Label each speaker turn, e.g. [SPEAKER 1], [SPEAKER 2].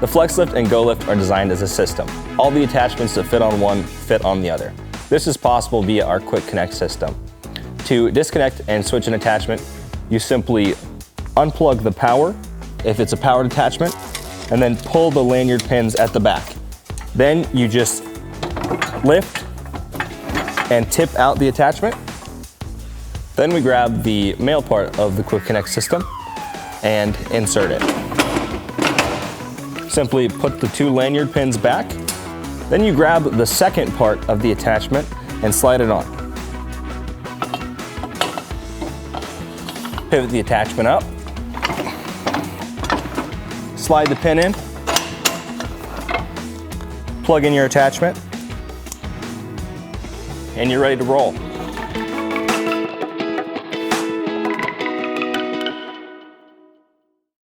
[SPEAKER 1] FlexLift and GoLift are designed as a system. All the attachments that fit on one fit on the other. This is possible via our Quick Connect system. To disconnect and switch an attachment, you simply unplug the power, if it's a powered attachment, and then pull the lanyard pins at the back. Then you just lift and tip out the attachment. Then we grab the male part of the Quick Connect system and insert it. Simply put the 2 lanyard pins back. Then you grab the second part of the attachment and slide it on. Pivot the attachment up. Slide the pin in. Plug in your attachment. And you're ready to roll.